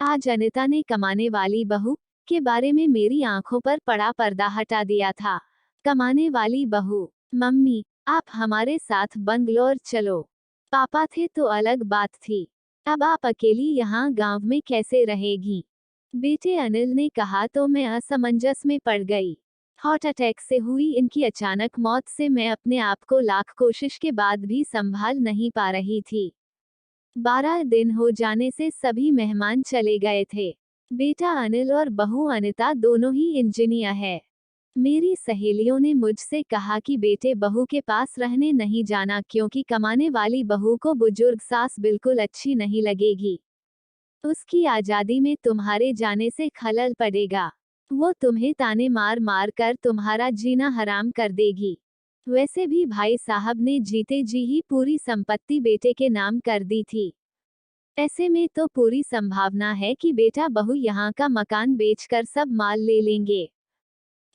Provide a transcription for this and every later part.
आज अनिता ने कमाने वाली बहू के बारे में मेरी आंखों पर पड़ा पर्दा हटा दिया था। कमाने वाली बहू, मम्मी, आप हमारे साथ बंगलौर चलो। पापा थे तो अलग बात थी, अब आप अकेली यहाँ गांव में कैसे रहेगी? बेटे अनिल ने कहा तो मैं असमंजस में पड़ गई। हार्ट अटैक से हुई इनकी अचानक मौत से मैं अपने आप को लाख कोशिश के बाद भी संभाल नहीं पा रही थी। 12 दिन हो जाने से सभी मेहमान चले गए थे। बेटा अनिल और बहू अनिता दोनों ही इंजीनियर है। मेरी सहेलियों ने मुझसे कहा कि बेटे बहू के पास रहने नहीं जाना क्योंकि कमाने वाली बहू को बुजुर्ग सास बिल्कुल अच्छी नहीं लगेगी। उसकी आजादी में तुम्हारे जाने से खलल पड़ेगा। वो तुम्हें ताने मार मार कर तुम्हारा जीना हराम कर देगी। वैसे भी भाई साहब ने जीते जी ही पूरी संपत्ति बेटे के नाम कर दी थी। ऐसे में तो पूरी संभावना है कि बेटा बहू यहाँ का मकान बेचकर सब माल ले लेंगे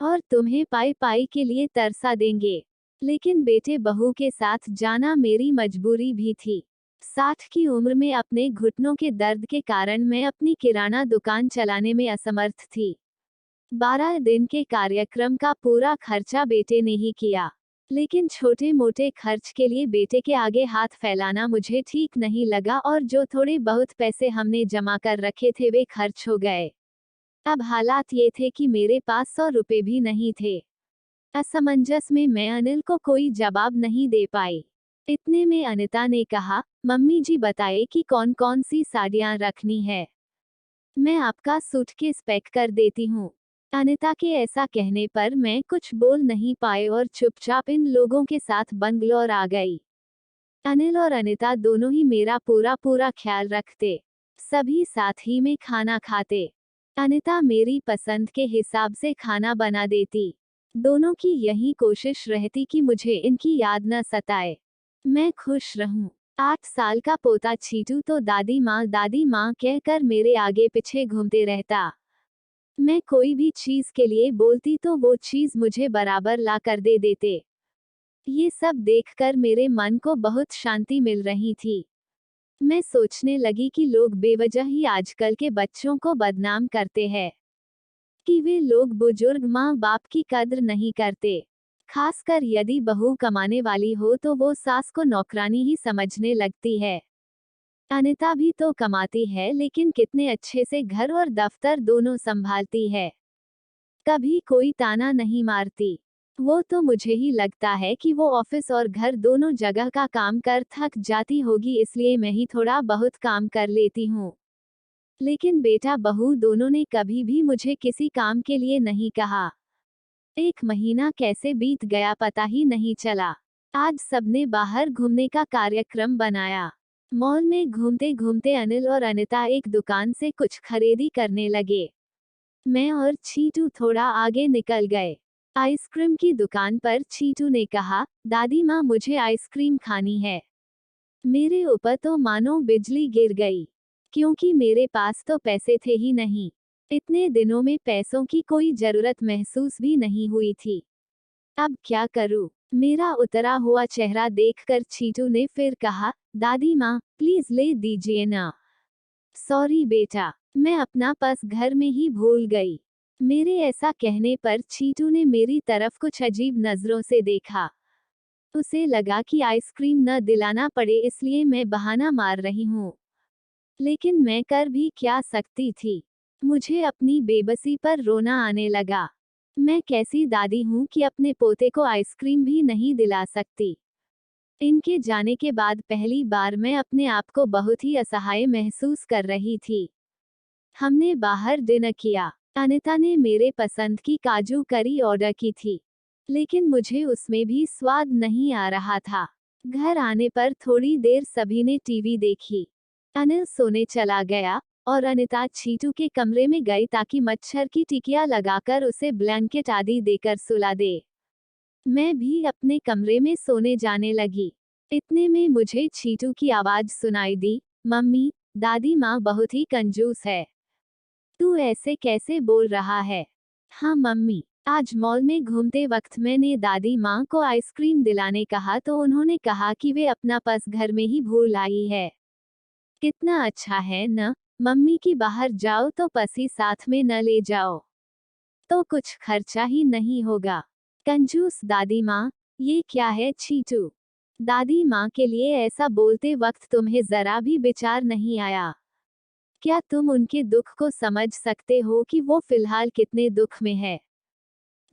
और तुम्हें पाई पाई के लिए तरसा देंगे। लेकिन बेटे बहू के साथ जाना मेरी मजबूरी भी थी। 60 की उम्र में अपने घुटनों के दर्द के कारण मैं अपनी किराना दुकान चलाने में असमर्थ थी। 12 दिन के कार्यक्रम का पूरा खर्चा बेटे ने ही किया, लेकिन छोटे मोटे खर्च के लिए बेटे के आगे हाथ फैलाना मुझे ठीक नहीं लगा और जो थोड़े बहुत पैसे हमने जमा कर रखे थे वे खर्च हो गए। अब हालात ये थे कि मेरे पास 100 रुपए भी नहीं थे। असमंजस में मैं अनिल को कोई जवाब नहीं दे पाई। इतने में अनिता ने कहा, मम्मी जी बताए कि कौन कौन सी साड़ियाँ रखनी है। मैं आपका सूटकेस पैक कर देती हूँ। अनिता के ऐसा कहने पर मैं कुछ बोल नहीं पाए और चुपचाप इन लोगों के साथ बंगलौर आ गई। अनिल और अनिता दोनों ही मेरा पूरा पूरा ख्याल रखते। सभी साथ ही में खाना खाते। अनिता मेरी पसंद के हिसाब से खाना बना देती। दोनों की यही कोशिश रहती कि मुझे इनकी याद न सताए, मैं खुश रहूं। 8 साल का पोता छीटू तो दादी माँ कहकर मेरे आगे पीछे घूमते रहता। मैं कोई भी चीज के लिए बोलती तो वो चीज मुझे बराबर ला कर दे देते। ये सब देखकर मेरे मन को बहुत शांति मिल रही थी। मैं सोचने लगी कि लोग बेवजह ही आजकल के बच्चों को बदनाम करते हैं, कि वे लोग बुजुर्ग माँ बाप की कद्र नहीं करते। खासकर यदि बहू कमाने वाली हो तो वो सास को नौकरानी ही समझने लगती है। अनिता भी तो कमाती है लेकिन कितने अच्छे से घर और दफ्तर दोनों संभालती है। कभी कोई ताना नहीं मारती। वो तो मुझे ही लगता है कि वो ऑफिस और घर दोनों जगह का काम कर थक जाती होगी, इसलिए मैं ही थोड़ा बहुत काम कर लेती हूँ। लेकिन बेटा बहू दोनों ने कभी भी मुझे किसी काम के लिए नहीं कहा। 1 महीना कैसे बीत गया पता ही नहीं चला। आज सबने बाहर घूमने का कार्यक्रम बनाया। मॉल में घूमते घूमते अनिल और अनिता एक दुकान से कुछ खरीदी करने लगे। मैं और छीटू थोड़ा आगे निकल गए। आइसक्रीम की दुकान पर छीटू ने कहा, दादी माँ मुझे आइसक्रीम खानी है। मेरे ऊपर तो मानो बिजली गिर गई, क्योंकि मेरे पास तो पैसे थे ही नहीं। इतने दिनों में पैसों की कोई जरूरत महसूस भी नहीं हुई थी। अब क्या करूं? मेरा उतरा हुआ चेहरा देखकर छीटू ने फिर कहा, दादी माँ प्लीज ले दीजिए ना। सॉरी बेटा, मैं अपना पर्स घर में ही भूल गई। मेरे ऐसा कहने पर छीटू ने मेरी तरफ कुछ अजीब नजरों से देखा। उसे लगा कि आइसक्रीम न दिलाना पड़े इसलिए मैं बहाना मार रही हूँ। लेकिन मैं कर भी क्या सकती थी? मुझे अपनी बेबसी पर रोना आने लगा। मैं कैसी दादी हूँ कि अपने पोते को आइसक्रीम भी नहीं दिला सकती। इनके जाने के बाद पहली बार मैं अपने आप को बहुत ही असहाय महसूस कर रही थी। हमने बाहर डिनर किया। अनिता ने मेरे पसंद की काजू करी ऑर्डर की थी, लेकिन मुझे उसमें भी स्वाद नहीं आ रहा था। घर आने पर थोड़ी देर सभी ने टीवी देखी। अनिल सोने चला गया और अनिता छीटू के कमरे में गई ताकि मच्छर की टिकिया लगाकर उसे ब्लैंकेट आदि देकर सुला दे। मैं भी अपने कमरे में सोने जाने लगी। इतने में मुझे छीटू की आवाज सुनाई दी, मम्मी, दादी माँ बहुत ही कंजूस है। तू ऐसे कैसे बोल रहा है? हाँ मम्मी, आज मॉल में घूमते वक्त मैंने दादी माँ को आइसक्रीम दिलाने कहा तो उन्होंने कहा कि वे अपना पर्स घर में ही भूल आई है। कितना अच्छा है न? मम्मी की बाहर जाओ तो पसी साथ में न ले जाओ, तो कुछ खर्चा ही नहीं होगा। कंजूस दादी माँ, ये क्या है छीटू। दादी माँ के लिए ऐसा बोलते वक्त तुम्हें जरा भी विचार नहीं आया? क्या तुम उनके दुख को समझ सकते हो कि वो फिलहाल कितने दुख में है?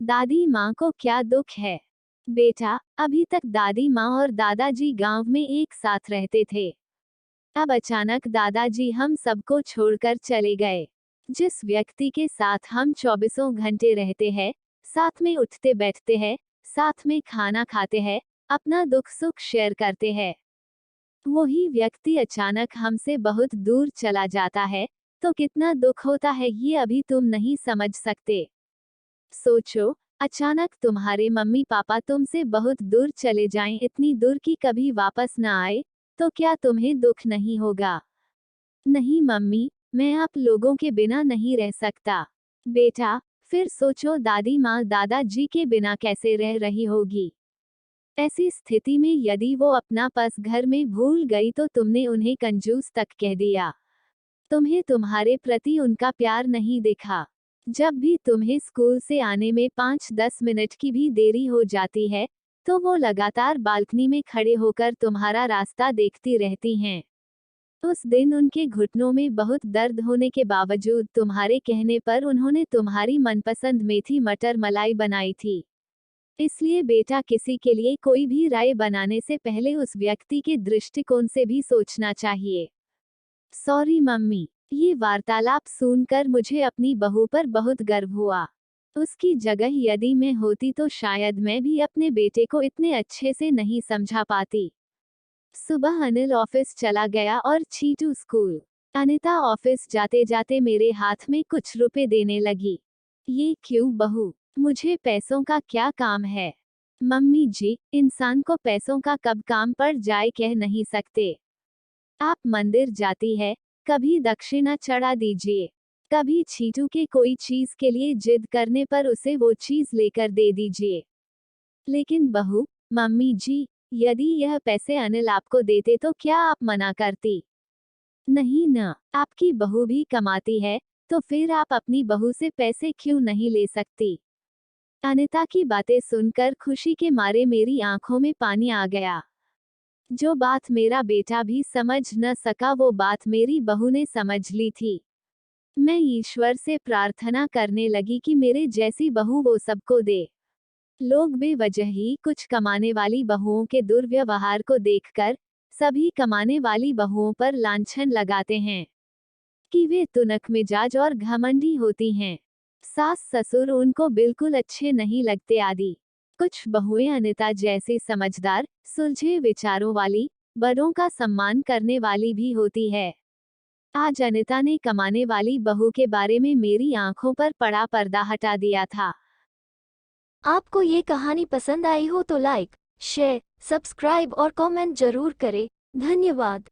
दादी माँ को क्या दुख है? बेटा, अभी तक दादी माँ और दादाजी गांव में एक साथ रहते थे। अब अचानक दादाजी हम सबको छोड़कर चले गए। जिस व्यक्ति के साथ हम 24 घंटे रहते हैं, साथ में उठते बैठते हैं, साथ में खाना खाते हैं, अपना दुख सुख शेयर करते हैं, वही व्यक्ति अचानक हमसे बहुत दूर चला जाता है, तो कितना दुख होता है ये अभी तुम नहीं समझ सकते। सोचो, अचानक तुम्हारे मम्मी पापा तुमसे बहुत दूर चले जाएं, इतनी दूर कि कभी वापस न आए, तो क्या तुम्हें दुख नहीं होगा? नहीं मम्मी, मैं आप लोगों के बिना नहीं रह सकता। बेटा, फिर सोचो दादी माँ दादाजी के बिना कैसे रह रही होगी। ऐसी स्थिति में यदि वो अपना पर्स घर में भूल गई तो तुमने उन्हें कंजूस तक कह दिया। तुम्हें तुम्हारे प्रति उनका प्यार नहीं दिखा। जब भी तुम्हें स्कूल से आने में 5-10 मिनट की भी देरी हो जाती है, तो वो लगातार बालकनी में खड़े होकर तुम्हारा रास्ता देखती रहती हैं। उस दिन उनके घुटनों में बहुत दर्द होने के बावजूद तुम्हारे कहने पर उन्होंने तुम्हारी मनपसंद मेथी मटर मलाई बनाई थी। इसलिए बेटा, किसी के लिए कोई भी राय बनाने से पहले उस व्यक्ति के दृष्टिकोण से भी सोचना चाहिए। सॉरी मम्मी, ये वार्तालाप सुनकर मुझे अपनी बहू पर बहुत गर्व हुआ। उसकी जगह यदि मैं होती तो शायद मैं भी अपने बेटे को इतने अच्छे से नहीं समझा पाती। सुबह अनिल ऑफिस चला गया और छीटू स्कूल। अनिता ऑफिस जाते जाते मेरे हाथ में कुछ रुपए देने लगी। ये क्यों बहू, मुझे पैसों का क्या काम है? मम्मी जी, इंसान को पैसों का कब काम पड़ जाए कह नहीं सकते। आप मंदिर जाती है, कभी दक्षिणा चढ़ा दीजिए, कभी छीटू के कोई चीज के लिए जिद करने पर उसे वो चीज लेकर दे दीजिए। लेकिन बहू, मम्मी जी, यदि यह पैसे अनिल आपको देते तो क्या आप मना करती? नहीं न, आपकी बहू भी कमाती है, तो फिर आप अपनी बहू से पैसे क्यों नहीं ले सकती? अनिता की बातें सुनकर खुशी के मारे मेरी आंखों में पानी आ गया। जो बात मेरा बेटा भी समझ न सका वो बात मेरी बहू ने समझ ली थी। मैं ईश्वर से प्रार्थना करने लगी कि मेरे जैसी बहू वो सबको दे। लोग बेवजह ही कुछ कमाने वाली बहुओं के दुर्व्यवहार को देखकर सभी कमाने वाली बहुओं पर लांछन लगाते हैं कि वे तुनक मिजाज और घमंडी होती हैं। सास ससुर उनको बिल्कुल अच्छे नहीं लगते आदि। कुछ बहुएं अनिता जैसी समझदार, सुलझे विचारों वाली, बड़ों का सम्मान करने वाली भी होती है। आज अनिता ने कमाने वाली बहू के बारे में मेरी आंखों पर पड़ा पर्दा हटा दिया था। आपको ये कहानी पसंद आई हो तो लाइक, शेयर, सब्सक्राइब और कमेंट जरूर करें। धन्यवाद।